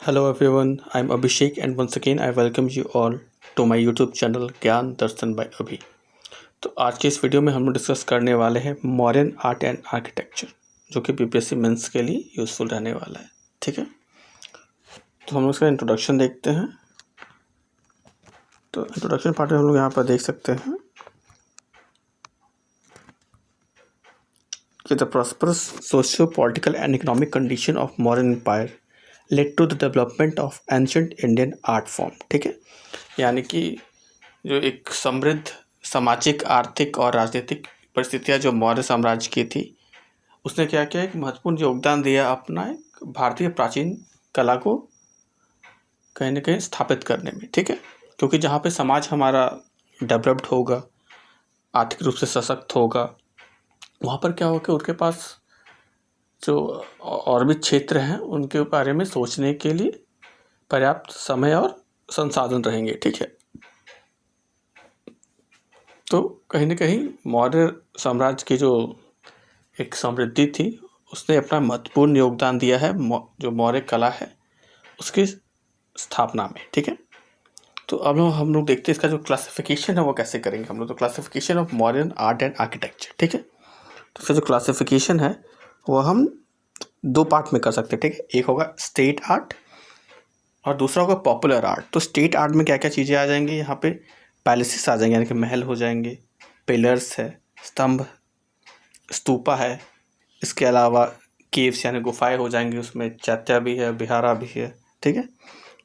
Hello everyone, I'm Abhishek and once again I welcome you all to my YouTube channel ज्ञान दर्शन bye अभी। तो आज के इस वीडियो में हम लोग डिस्कस करने वाले हैं मॉडर्न आर्ट एंड आर्किटेक्चर, जो कि बीपीएससी मेंस के लिए यूज़फुल रहने वाला है। ठीक है, तो हम लोग इसका इंट्रोडक्शन देखते हैं। तो इंट्रोडक्शन पार्ट में हम लोग यहाँ पर देख सकते हैं कि the prosperous socio political and economic condition of modern empire led to the development of ancient Indian art form. ठीक है, यानी कि जो एक समृद्ध सामाजिक, आर्थिक और राजनीतिक परिस्थितियाँ जो मौर्य साम्राज्य की थी, उसने क्या किया, एक महत्वपूर्ण योगदान दिया अपना एक भारतीय प्राचीन कला को कहीं ना कहीं स्थापित करने में। ठीक है, क्योंकि जहाँ पे समाज हमारा डेवलप्ड होगा, आर्थिक रूप से सशक्त होगा, वहाँ पर क्या होगा, उनके पास जो और भी क्षेत्र हैं उनके बारे में सोचने के लिए पर्याप्त समय और संसाधन रहेंगे। ठीक है, तो कहीं ना कहीं मौर्य साम्राज्य की जो एक समृद्धि थी, उसने अपना महत्वपूर्ण योगदान दिया है जो मौर्य कला है उसकी स्थापना में। ठीक है, तो अब हम लोग देखते हैं इसका जो क्लासिफिकेशन है वो कैसे करेंगे हम लोग। तो classification of modern art and architecture. ठीक है, तो इसका जो क्लासिफिकेशन है वो हम दो पार्ट में कर सकते हैं। ठीक है, एक होगा स्टेट आर्ट और दूसरा होगा पॉपुलर आर्ट। तो स्टेट आर्ट में क्या क्या चीज़ें आ जाएंगी, यहाँ पे पैलेसेस आ जाएंगे, यानी कि महल हो जाएंगे, पिलर्स है, स्तंभ, स्तूपा है, इसके अलावा केव्स यानी गुफाएं हो जाएंगी, उसमें चैत्या भी है, बिहारा भी है। ठीक है,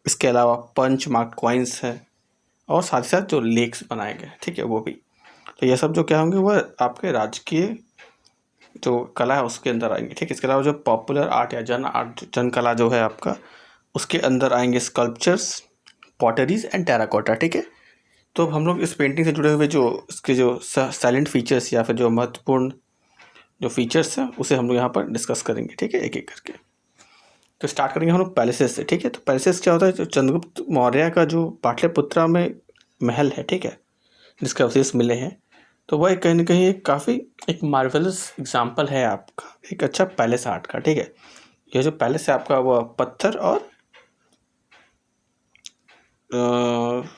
इसके अलावा पंच मार्क कॉइन्स है और साथ ही साथ जो लेक्स बनाए गए, ठीक है, वो भी। तो ये सब जो क्या होंगे वह आपके राजकीय जो कला है उसके अंदर आएंगे। ठीक है, इसके अलावा जो पॉपुलर आर्ट या जन कला जो है आपका, उसके अंदर आएंगे स्कल्पचर्स, पॉटरीज एंड टेराकोटा। ठीक है, तो हम लोग इस पेंटिंग से जुड़े हुए जो इसके जो साइलेंट फीचर्स या फिर जो महत्वपूर्ण जो फीचर्स हैं उसे हम लोग यहाँ पर डिस्कस करेंगे। ठीक है, एक एक करके। तो स्टार्ट करेंगे हम लोग पैलेसेस से। ठीक है, तो पैलेसेस क्या होता है, जो चंद्रगुप्त मौर्य का जो पाटलिपुत्रा में महल है, ठीक है, जिसके अवशेष मिले हैं, तो वह कहीं ना कहीं एक काफ़ी एक मार्वेलस एग्जाम्पल है आपका एक अच्छा पैलेस आर्ट का। ठीक है, यह जो पैलेस है आपका वह पत्थर और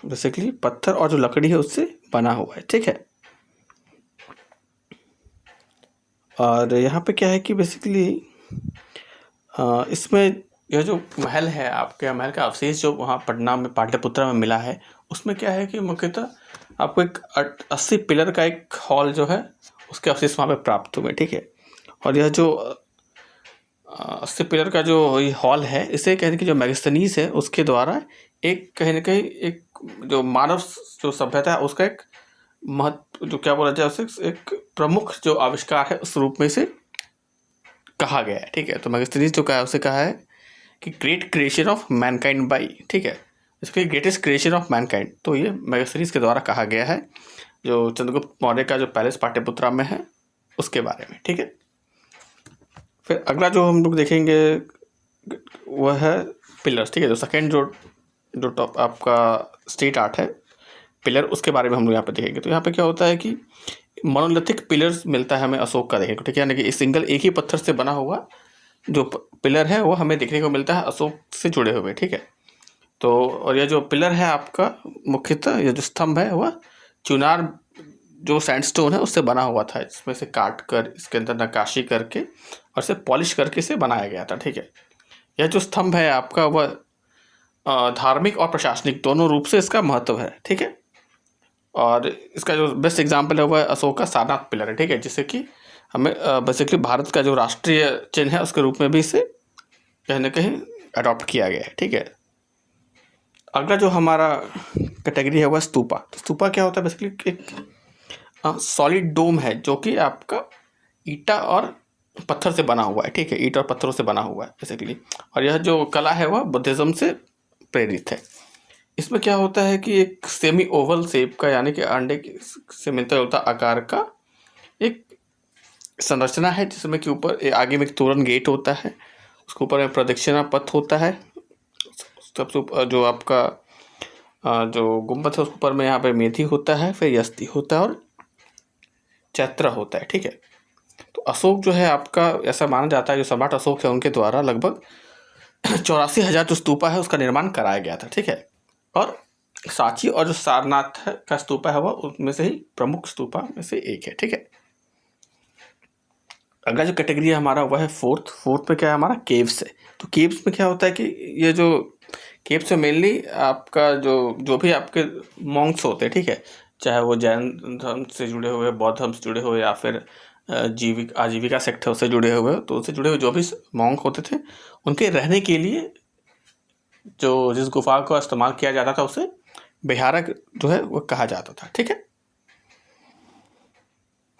बेसिकली पत्थर और जो लकड़ी है उससे बना हुआ है। ठीक है, और यहाँ पे क्या है कि बेसिकली इसमें यह जो महल है आपके, महल का अवशेष जो वहाँ पटना में पाटलिपुत्रा में मिला है, उसमें क्या है कि मुख्यतः आपको एक 80 पिलर का एक हॉल जो है उसके अवशेष वहाँ पे प्राप्त हुए। ठीक है, और यह जो 80 पिलर का जो ये हॉल है, इसे कहते हैं कि जो मैगस्थनीज है उसके द्वारा एक कहीं ना कहीं एक जो मानव जो सभ्यता है उसका एक महत्व जो क्या बोला जाए उसे एक प्रमुख जो आविष्कार है उस रूप में इसे कहा गया है। ठीक है, तो मैगस्थनीज जो कहा है उसे कहा है कि great creation of Mankind by. ठीक है, इसके ग्रेटेस्ट क्रिएशन ऑफ मैनकाइंड, तो ये मैगस्थनीज के द्वारा कहा गया है जो चंद्रगुप्त मौर्य का जो पैलेस पाटलिपुत्रा में है उसके बारे में। ठीक है, फिर अगला जो हम लोग देखेंगे वह है पिलर्स। ठीक है, जो सेकेंड जो टॉप आपका स्टेट आर्ट है पिलर, उसके बारे में हम लोग यहाँ पे देखेंगे। तो यहाँ पे क्या होता है कि मोनोलिथिक पिलर्स मिलता है हमें अशोक का देखने को। ठीक है, यानी कि सिंगल एक ही पत्थर से बना हुआ जो पिलर है वो हमें देखने को मिलता है अशोक से जुड़े हुए। ठीक है, तो और यह जो पिलर है आपका मुख्यतः यह जो स्तंभ है वह चुनार जो सैंडस्टोन है उससे बना हुआ था, इसमें से काट कर इसके अंदर नक्काशी करके और इसे पॉलिश करके इसे बनाया गया था। ठीक है, यह जो स्तंभ है आपका वह धार्मिक और प्रशासनिक दोनों रूप से इसका महत्व है। ठीक है, और इसका जो बेस्ट एग्जाम्पल है वह अशोक का सारनाथ पिलर है। ठीक है, जिससे कि हमें बेसिकली भारत का जो राष्ट्रीय चिन्ह है उसके रूप में भी इसे कहीं ना कहीं अडॉप्ट किया गया है। ठीक है, अगला जो हमारा कैटेगरी है वह स्तूपा। तो स्तूपा क्या होता है, बेसिकली एक सॉलिड डोम है जो कि आपका ईटा और पत्थर से बना हुआ है। ठीक है, ईट और पत्थरों से बना हुआ है बेसिकली, और यह जो कला है वह बुद्धिज़्म से प्रेरित है। इसमें क्या होता है कि एक सेमी ओवल शेप का, यानी कि अंडे से मिलता जुलता आकार का एक संरचना है, जिसमें कि ऊपर आगे में एक तोरण गेट होता है, उसके ऊपर में प्रदक्षिणा पथ होता है, सबसे जो आपका जो गुम्बद है उसके ऊपर में यहाँ पे मेथी होता है, फिर यस्ती होता है और चैत्रा होता है। ठीक है, तो अशोक जो है आपका ऐसा माना जाता है, जो सम्राट अशोक है उनके द्वारा लगभग 84,000 जो स्तूपा है उसका निर्माण कराया गया था, ठीक है। और सांची और जो सारनाथ का स्तूपा है वह उनमें से ही प्रमुख स्तूपा में से एक है, ठीक है। अगला जो कैटेगरी है हमारा वह है फोर्थ में क्या है हमारा केव्स है। तो केव्स में क्या होता है कि ये जो केव्स में मेनली आपका जो भी आपके मॉन्क्स होते हैं, ठीक है, चाहे वो जैन धर्म से जुड़े हुए, बौद्ध धर्म से जुड़े हुए, या फिर आजीविका सेक्टर से जुड़े हुए, तो उससे जुड़े हुए जो भी मॉन्क होते थे उनके रहने के लिए जो जिस गुफा का इस्तेमाल किया जाता था उसे विहारा जो है वो कहा जाता था, ठीक है।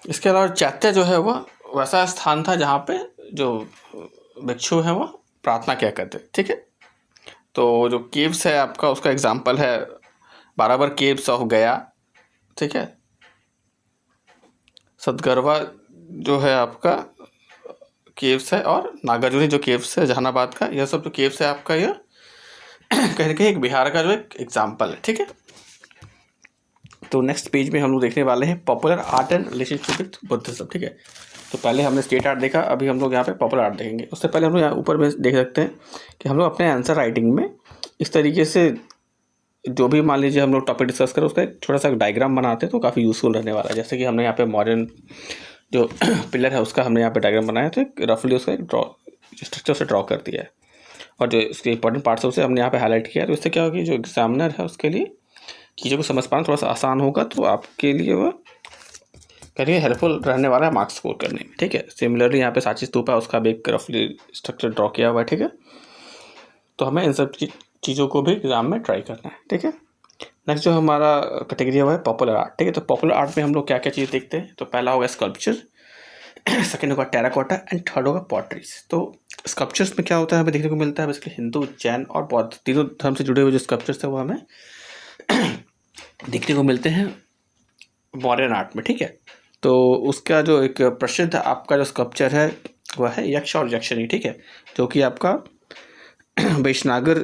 इसके अलावा चैत्य जो है वह वैसा स्थान था जहाँ पे जो भिक्षु हैं वह प्रार्थना किया करते, ठीक है। तो जो केव्स है आपका उसका एग्जाम्पल है बाराबर केव्स ऑफ गया, ठीक है। सतगरवा जो है आपका केव्स है, और नागार्जुनी जो केव्स है जहानाबाद का, यह सब जो केव्स है आपका यह कहीं ना कहीं एक बिहार का जो एक एग्जाम्पल है, ठीक है। तो नेक्स्ट पेज में हम लोग देखने वाले हैं popular art and relationship with Buddhism, ठीक है। तो पहले हमने स्टेट आर्ट देखा, अभी हम लोग यहाँ पे पॉपुलर आर्ट देखेंगे। उससे पहले हम लोग यहाँ ऊपर में देख सकते हैं कि हम लोग अपने आंसर राइटिंग में इस तरीके से जो भी मान लीजिए हम लोग टॉपिक डिस्कस करें उसका एक छोटा सा डायग्राम बनाते हैं तो काफ़ी यूज़फुल रहने वाला है। जैसे कि हमने यहाँ पे मॉडर्न जो पिलर है उसका हमने यहाँ पे डायग्राम बनाया, तो रफली उसका एक स्ट्रक्चर से ड्रॉ कर दिया है, और जो इसके इंपॉर्टेंट पार्ट्स है उसे हमने यहाँ पे हाईलाइट किया है। तो इससे क्या होगा कि जो एग्जामिनर है उसके लिए चीज़ों को समझ पाना थोड़ा सा आसान होगा, तो आपके लिए वह करिए हेल्पफुल रहने वाला है मार्क्स स्कोर करने में, ठीक है। सिमिलरली यहाँ पे सांची स्तूपा है उसका भी एक रफली स्ट्रक्चर ड्रॉ किया हुआ है, ठीक है। तो हमें इन सब चीज़ों को भी एग्जाम में ट्राई करना है, ठीक है। नेक्स्ट जो हमारा कैटेगरी हुआ है पॉपुलर आर्ट, ठीक है। तो पॉपुलर आर्ट में हम लोग क्या क्या चीज़ देखते हैं, तो पहला होगा स्कल्पचर, सेकेंड होगा टेराकोटा एंड थर्ड होगा पॉटरीज। तो स्कल्पचर्स में क्या होता है हमें देखने को मिलता है बेसिकली हिंदू, जैन और बौद्ध तीनों धर्म से जुड़े हुए जो स्कल्पचर्स है वो हमें देखने को मिलते हैं मॉडर्न आर्ट में, ठीक है। तो उसका जो एक प्रसिद्ध आपका जो स्कल्पचर है वह है यक्ष और यक्षिणी, ठीक है, जो कि आपका वैशनागर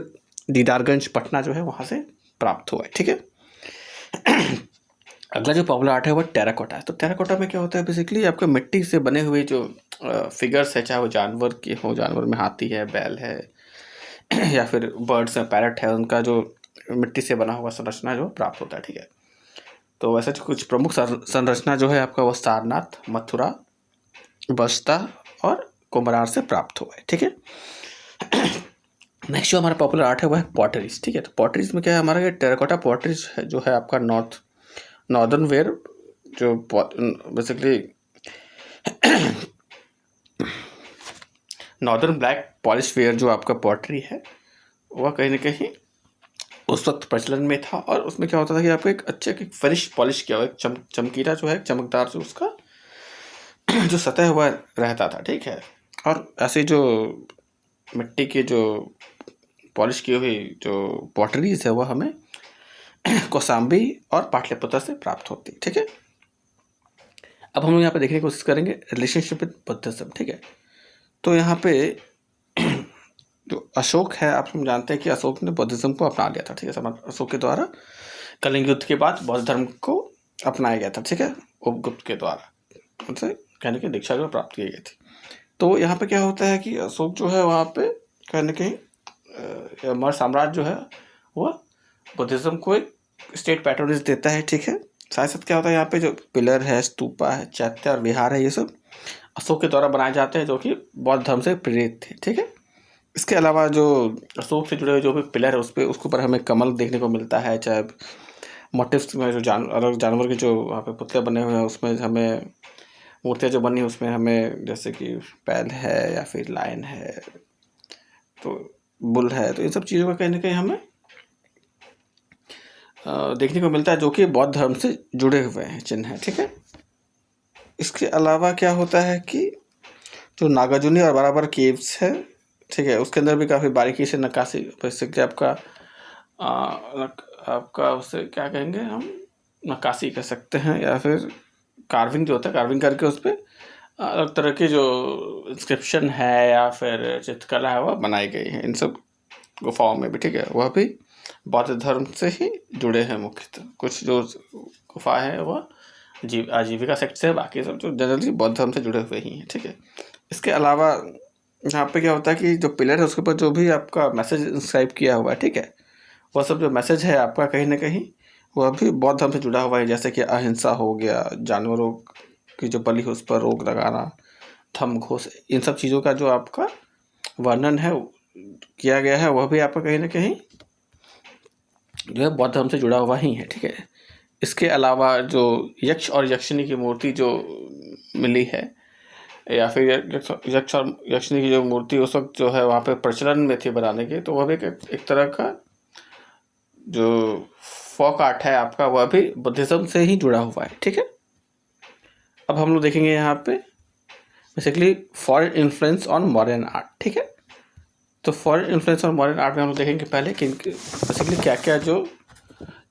दीदारगंज पटना जो है वहाँ से प्राप्त हुआ है, ठीक है। अगला जो पॉपुलर आर्ट है वो टेराकोटा है। तो टेराकोटा में क्या होता है बेसिकली आपके मिट्टी से बने हुए जो फिगर्स है, चाहे वो जानवर के हो, जानवर में हाथी है, बैल है या फिर बर्ड्स है, पैरट है, उनका जो मिट्टी से बना हुआ संरचना जो प्राप्त होता है, ठीक है। तो वैसे कुछ प्रमुख संरचना जो है आपका वो सारनाथ, मथुरा, बस्ता और कुम्भरार से प्राप्त हुआ है, ठीक है। नेक्स्ट जो हमारा पॉपुलर आर्ट है वो है पॉटरीज, ठीक है। तो पॉटरीज में क्या है हमारा ये टेराकोटा पॉटरीज है जो है आपका नॉर्दर्न वेयर जो basically northern black polish ware जो आपका पॉटरी है वह कहीं ना कहीं उस वक्त प्रचलन में था, और उसमें क्या होता था कि आपको एक अच्छे एक फिनिश पॉलिश किया हुआ एक चमकीला जो है चमकदार जो उसका जो सतह हुआ रहता था, ठीक है। और ऐसे जो मिट्टी के जो पॉलिश की हुई जो पॉटरीज है वह हमें कौसाम्बी और पाटलिपुत्र से प्राप्त होती है, ठीक है। अब हम लोग यहाँ पे देखने की कोशिश करेंगे रिलेशनशिप विद बुद्धिज्म, ठीक है। तो यहाँ पे जो अशोक है, आप हम जानते हैं कि अशोक ने बुद्धिज्म को अपना लिया था, ठीक है। अशोक के द्वारा कलिंग युद्ध के बाद बौद्ध धर्म को अपनाया गया था, ठीक है, उपगुप्त के द्वारा उनसे कहने की दीक्षा जो प्राप्त की गई थी। तो यहाँ पे क्या होता है कि अशोक जो है वहाँ पे कहने कहीं मौर्य साम्राज्य जो है वह बुद्धिज्म को एक स्टेट पैट्रोनेज देता है, ठीक है। साथ साथ क्या होता है यहाँ पे जो पिलर है, स्तूपा है, चैत्य और विहार है, ये सब अशोक के द्वारा बनाए जाते हैं जो कि बौद्ध धर्म से प्रेरित थे, ठीक है। इसके अलावा जो अशोक से जुड़े हुए जो भी पिलर है उसके ऊपर हमें कमल देखने को मिलता है, चाहे मोटिव्स में जो अलग जानवर के जो वहाँ पे पुतले बने हुए हैं उसमें हमें मूर्तियाँ जो बनी उसमें हमें जैसे कि बैल है या फिर लायन है, तो बुल है, तो इन सब चीज़ों का कहीं ना कहीं हमें देखने को मिलता है जो कि बौद्ध धर्म से जुड़े हुए हैं चिन्ह है, ठीक है। इसके अलावा क्या होता है कि जो नागार्जुनी और बराबर केव्स है, ठीक है, उसके अंदर भी काफ़ी बारीकी से नक्काशी बेसिकली आपका उसे क्या कहेंगे हम, नक्काशी कह सकते हैं या फिर कार्विंग जो होता है, कार्विंग करके उस पर अलग तरह की जो इंस्क्रिप्शन है या फिर चित्रकला है वह बनाई गई है इन सब गुफाओं में भी, ठीक है। वह भी बौद्ध धर्म से ही जुड़े हैं मुख्यतः। कुछ जो गुफा है वह आजीविका सेक्ट से है, बाकी सब जो जनरली बौद्ध धर्म से जुड़े हुए ही हैं, ठीक है। इसके अलावा यहाँ पे क्या होता है कि जो पिलर है उसके ऊपर जो भी आपका मैसेज इंस्क्राइब किया हुआ है, ठीक है, वह सब जो मैसेज है आपका कहीं ना कहीं वह भी बौद्ध धर्म से जुड़ा हुआ है। जैसे कि अहिंसा हो गया, जानवरों की जो बलि हो उस पर रोक लगाना, थम घोष, इन सब चीज़ों का जो आपका वर्णन है किया गया है वह भी आपका कहीं ना कहीं जो है बौद्ध धर्म से जुड़ा हुआ ही है, ठीक है। इसके अलावा जो यक्ष और यक्षिणी की मूर्ति जो मिली है, या फिर यक्ष और यक्षिणी की जो मूर्ति उस वक्त जो है वहाँ पे प्रचलन में थी बनाने की, तो वह भी एक तरह का जो फोक आर्ट है आपका वह भी बुद्धिज्म से ही जुड़ा हुआ है, ठीक है। अब हम लोग देखेंगे यहाँ पे basically foreign influence on modern art, ठीक है। तो foreign influence on modern art में हम लोग देखेंगे पहले कि बेसिकली क्या क्या जो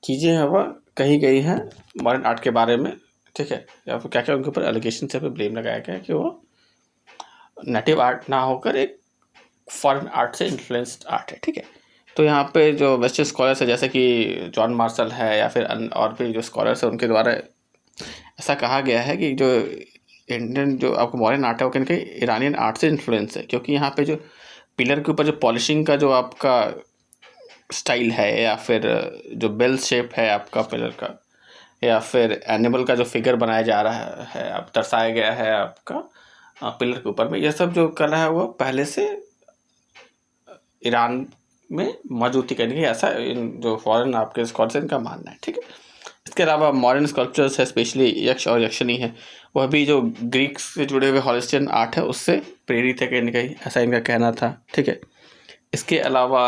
चीज़ें हैं वह कही गई हैं मॉडर्न आर्ट के बारे में, ठीक है, या फिर क्या क्या उनके ऊपर एलिगेशन से ब्लेम लगाया गया है कि वो नेटिव आर्ट ना होकर एक फॉरेन आर्ट से इन्फ्लुएंस्ड आर्ट है, ठीक है। तो यहाँ पे जो वेस्टर्न स्कॉलर्स है जैसे कि जॉन मार्शल है या फिर और भी जो स्कॉलर्स है उनके द्वारा ऐसा कहा गया है कि जो इंडियन जो आपको मॉडर्न आर्ट है वो कहीं कहीं ईरानियन आर्ट से इन्फ्लुएंस है, क्योंकि यहाँ पे जो पिलर के ऊपर जो पॉलिशिंग का जो आपका स्टाइल है, या फिर जो बेल शेप है आपका पिलर का, या फिर एनिमल का जो फिगर बनाया जा रहा है आप दर्शाया गया है आपका पिलर के ऊपर में, यह सब जो कला है वो पहले से ईरान में मौजूद थी, कहीं ऐसा इन जो फॉरेन आपके स्कॉलर्स इनका मानना है, ठीक है। इसके अलावा मॉडर्न स्कल्पचर्स है, स्पेशली यक्ष और यक्षिणी है, वह भी जो ग्रीक से जुड़े हुए हॉलिस्टियन आर्ट है उससे प्रेरित है कहीं ना कहीं, ऐसा इनका कहना था, ठीक है। इसके अलावा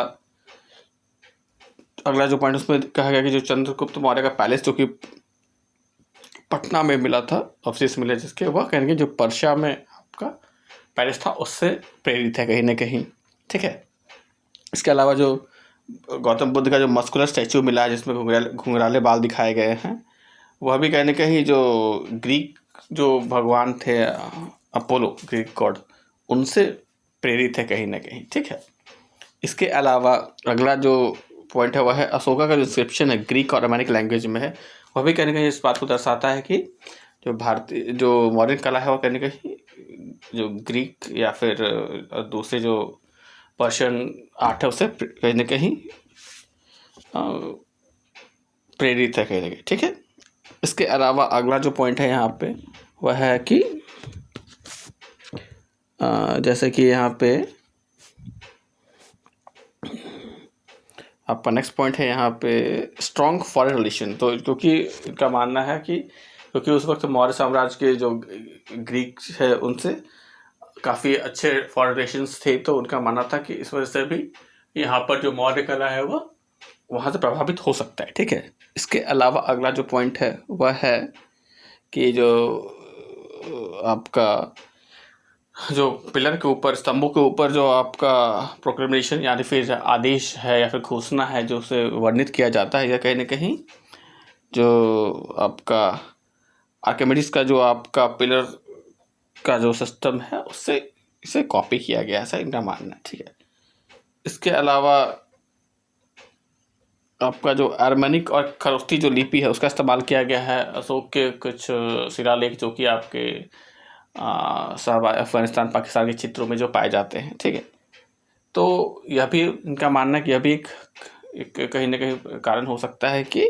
अगला जो पॉइंट उसमें कहा गया कि जो चंद्रगुप्त मौर्य का पैलेस जो कि पटना में मिला था, अवशेष मिले जिसके, वह कहेंगे जो पर्शिया में आपका पैलेस था उससे प्रेरित है कहीं ना कहीं, ठीक है। इसके अलावा जो गौतम बुद्ध का जो मस्कुलर स्टैचू मिला है जिसमें घुंघराले बाल दिखाए गए हैं, वह भी कहीं ना कहीं जो ग्रीक जो भगवान थे अपोलो, ग्रीक गॉड, उनसे प्रेरित है कहीं ना कहीं, ठीक है। इसके अलावा अगला जो पॉइंट है वह है अशोका का जो इंस्क्रिप्शन है ग्रीक और रोमैनिक लैंग्वेज में है, वह भी कहीं ना कहीं इस बात को दर्शाता है कि जो भारतीय जो मॉडर्न कला है वह कहीं ना कहीं जो ग्रीक या फिर दूसरे जो पर्शियन आर्ट है उससे कहीं ना कहीं प्रेरित है कहीं ना कहीं, ठीक है। इसके अलावा अगला जो पॉइंट है यहाँ पे वह है कि जैसे कि यहाँ पे आपका नेक्स्ट पॉइंट है यहाँ पे स्ट्रॉन्ग फॉरेन रिलेशन। तो क्योंकि इनका मानना है कि क्योंकि उस वक्त मौर्य साम्राज्य के जो ग्रीक है उनसे काफ़ी अच्छे फॉरेन रिलेशंस थे, तो उनका मानना था कि इस वजह से भी यहाँ पर जो मौर्य कला है वह वहाँ से प्रभावित हो सकता है, ठीक है। इसके अलावा अगला जो पॉइंट है वह है कि जो आपका जो पिलर के ऊपर, स्तंभों के ऊपर जो आपका प्रोक्लेमेशन यानी फिर आदेश है या फिर घोषणा है जो उसे वर्णित किया जाता है, या कहीं ना कहीं जो आपका आर्किमिडीज का जो आपका पिलर का जो सिस्टम है उससे इसे कॉपी किया गया, ऐसा इनका मानना है, ठीक है। इसके अलावा आपका जो आर्मेनिक और खरोष्टी जो लिपि है उसका इस्तेमाल किया गया है अशोक के कुछ शिलालेख जो कि आपके सब अफगानिस्तान पाकिस्तान के चित्रों में जो पाए जाते हैं, ठीक है। तो यह भी इनका मानना है कि यह भी एक कहीं ना कहीं कारण हो सकता है कि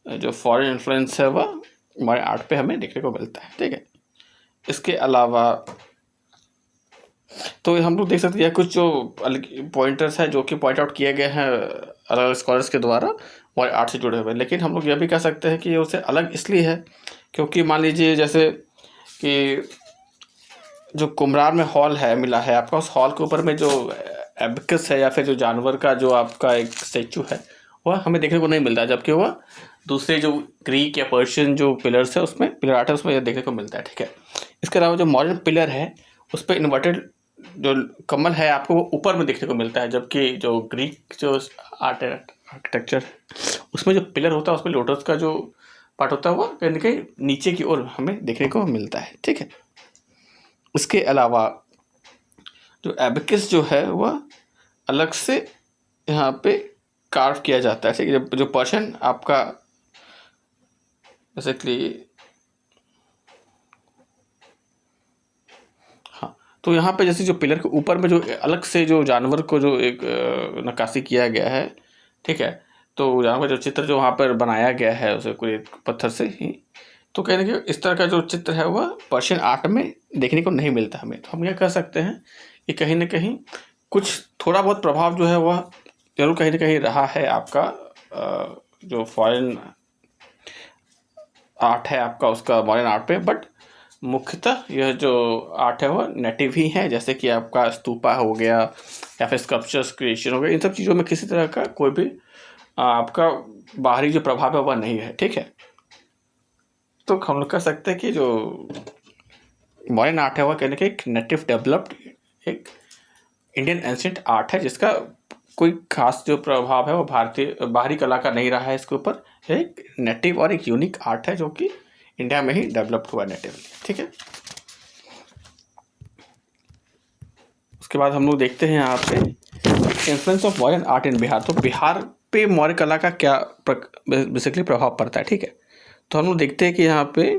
जो फॉरेन इन्फ्लुएंस है वह हमारे आर्ट पे हमें देखने को मिलता है, ठीक है। इसके अलावा तो हम लोग देख सकते हैं कुछ जो पॉइंटर्स है जो कि पॉइंट आउट किए गए हैं अलग अलग स्कॉलर्स के द्वारा हमारे आर्ट से जुड़े हुए, लेकिन हम लोग यह भी कह सकते हैं कि उसे अलग इसलिए है क्योंकि मान लीजिए जैसे कि जो कुम्हरार में हॉल है मिला है आपका, उस हॉल के ऊपर में जो एबकस है या फिर जो जानवर का जो आपका एक स्टेचू है वह हमें देखने को नहीं मिलता, जबकि वह दूसरे जो ग्रीक या पर्शियन जो पिलर्स है उसमें पिलर आर्ट है उसमें यह देखने को मिलता है, ठीक है। इसके अलावा जो मॉडर्न पिलर है उस पर इन्वर्टेड जो कमल है आपको वो ऊपर में देखने को मिलता है, जबकि जो ग्रीक जो आर्किटेक्चर उसमें जो पिलर होता है उसमें लोटस का जो पार्ट होता है वो कहीं ना कहीं नीचे की ओर हमें देखने को मिलता है, ठीक है। इसके अलावा जो एबेकस जो है वह अलग से यहाँ पे कार्व किया जाता है, ठीक है। जो पर्शियन आपका बेसिकली हाँ, तो यहाँ पे जैसे जो पिलर के ऊपर में जो अलग से जो जानवर को जो एक नक्काशी किया गया है, ठीक है, तो जानवर जो चित्र जो वहाँ पर बनाया गया है उसे कोई पत्थर से ही, तो कहीं ना कहीं इस तरह का जो चित्र है वह पर्शियन आर्ट में देखने को नहीं मिलता हमें। तो हम यह कह सकते हैं कि कहीं ना कहीं कुछ थोड़ा बहुत प्रभाव जो है वह जरूर कहीं ना कहीं रहा है आपका जो फॉरेन आर्ट है आपका उसका मॉडर्न आर्ट पे, बट मुख्यतः यह जो आर्ट है वह नेटिव ही है। जैसे कि आपका स्तूपा हो गया या फिर स्कल्पचर्स क्रिएशन हो गया, इन सब चीज़ों में किसी तरह का कोई भी आपका बाहरी जो प्रभाव है वह नहीं है, ठीक है। तो हम लोग कह सकते हैं कि जो मॉडर्न आर्ट है वह कहने के एक नेटिव डेवलप्ड एक इंडियन एंशिएंट आर्ट है, जिसका कोई खास जो प्रभाव है वो भारतीय बाहरी कला का नहीं रहा है इसके ऊपर। एक नेटिव और एक यूनिक आर्ट है जो कि इंडिया में ही डेवलप्ड हुआ नेटिवली, ठीक है। उसके बाद हम लोग देखते हैं यहाँ पे influence of modern art in Bihar. तो बिहार पे मौर्य कला का क्या बेसिकली प्रभाव पड़ता है, ठीक है। तो हम लोग देखते हैं कि यहाँ पे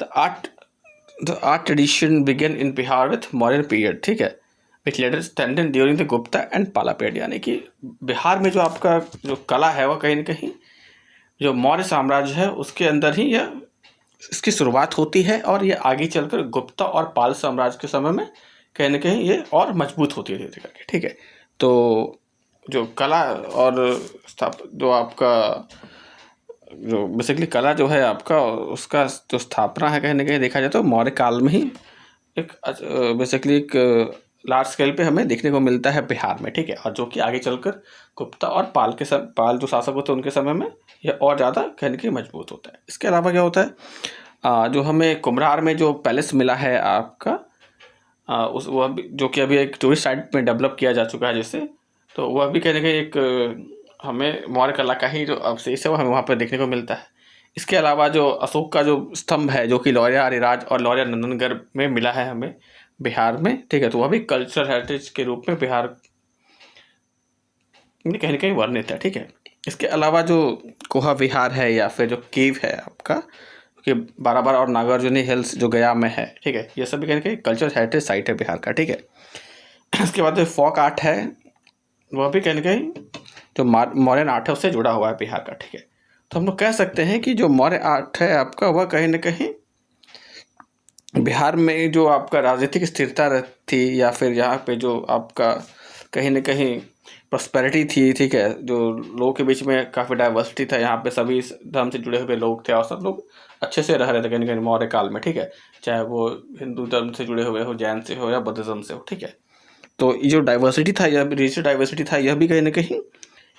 the art tradition began in Bihar with modern period, ठीक है, which later standard during the Gupta and Pala period. यानी कि बिहार में जो आपका जो कला है वह कहीं ना कहीं जो मौर्य साम्राज्य है उसके अंदर ही यह इसकी शुरुआत होती है, और ये आगे चलकर गुप्ता और पाल साम्राज्य के समय में कहीं ना कहीं ये और मजबूत होती है धीरे करके, ठीक है। तो जो कला और जो आपका जो बेसिकली कला जो है आपका उसका जो स्थापना है कहीं ना कहीं देखा जाए तो मौर्य काल में ही एक बेसिकली एक लार्ज स्केल पे हमें देखने को मिलता है बिहार में, ठीक है। और जो कि आगे चलकर गुप्ता और पाल जो शासक होते हैं उनके समय में यह और ज़्यादा कहीं ना कहीं मजबूत होता है। इसके अलावा क्या होता है जो हमें कुम्हरार में जो पैलेस मिला है आपका उस वह भी जो कि अभी एक टूरिस्ट साइट में डेवलप किया जा चुका है जिससे, तो वह भी कहीं ना कहीं एक हमें मौर्य कला का ही जो अवशेष है वो हमें वहाँ पर देखने को मिलता है। इसके अलावा जो अशोक का जो स्तंभ है जो कि लौरिया अरिराज और लौरिया नंदनगढ़ में मिला है हमें बिहार में, ठीक है, तो वह भी कल्चरल हेरिटेज के रूप में बिहार में कहीं ना कहीं वर्णित है, ठीक है। इसके अलावा जो कोहा विहार है या फिर जो केव है आपका कि बाराबर और नागार्जुनी हिल्स जो गया में है, ठीक है, ये सभी कहीं ना कहीं कल्चरल हेरिटेज साइट है बिहार का, ठीक है। इसके बाद जो फोक आर्ट है वह भी कहीं ना कहीं जो मॉडर्न आर्ट है उससे जुड़ा हुआ है बिहार का, ठीक है। तो हम लोग कह सकते हैं कि जो मौर्य आर्ट है आपका वह कहीं ना कहीं बिहार में जो आपका राजनीतिक स्थिरता थी या फिर यहाँ पे जो आपका कहीं ना कहीं प्रॉस्पेरिटी थी, ठीक है, जो लोगों के बीच में काफ़ी डाइवर्सिटी था, यहाँ पे सभी धर्म से जुड़े हुए लोग थे और सब लोग अच्छे से रह रहे थे कहीं ना कहीं मौर्य काल में, ठीक है, चाहे वो हिंदू धर्म से जुड़े हुए हो, जैन से हो या बुद्धिज्म से हो, ठीक है। तो ये जो डाइवर्सिटी था यह रिलीजियस डाइवर्सिटी था यह भी कहीं ना कहीं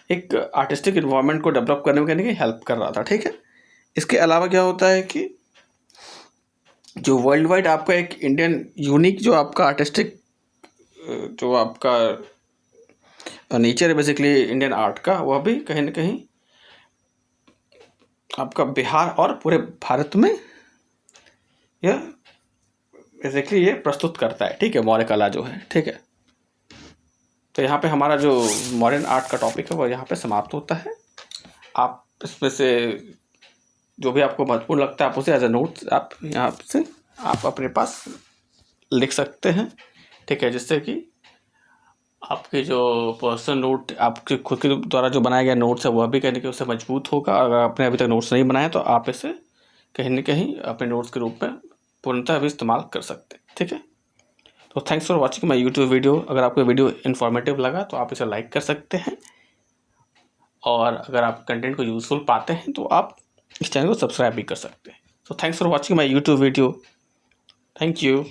एक आर्टिस्टिक इन्वायरमेंट को डेवलप करने में कहीं ना कहीं हेल्प कर रहा था, ठीक है। इसके अलावा क्या होता है कि जो वर्ल्ड वाइड आपका एक इंडियन यूनिक जो आपका आर्टिस्टिक जो आपका नेचर है बेसिकली इंडियन आर्ट का, वह भी कहीं ना कहीं आपका बिहार और पूरे भारत में यह बेसिकली ये प्रस्तुत करता है, ठीक है, मौर्य कला जो है, ठीक है। तो यहाँ पे हमारा जो मॉडर्न आर्ट का टॉपिक है वो यहाँ पे समाप्त होता है। आप इसमें से जो भी आपको महत्वपूर्ण लगता है आप उसे एज ए नोट्स आप यहाँ से आप अपने पास लिख सकते हैं, ठीक है, जिससे कि आपके जो पर्सनल नोट आपके खुद के द्वारा जो बनाया गया नोट्स है वह भी कहीं ना कहीं उससे मजबूत होगा। अगर आपने अभी तक नोट्स नहीं बनाए तो आप इसे कहीं ना कहीं अपने नोट्स के रूप में पूर्णतः भी इस्तेमाल कर सकते हैं, ठीक है। तो thanks for watching my YouTube video. अगर आपको वीडियो इन्फॉर्मेटिव लगा तो आप इसे लाइक कर सकते हैं, और अगर आप कंटेंट को यूज़फुल पाते हैं तो आप इस चैनल को सब्सक्राइब भी कर सकते हैं। तो thanks for watching my YouTube video. Thank you.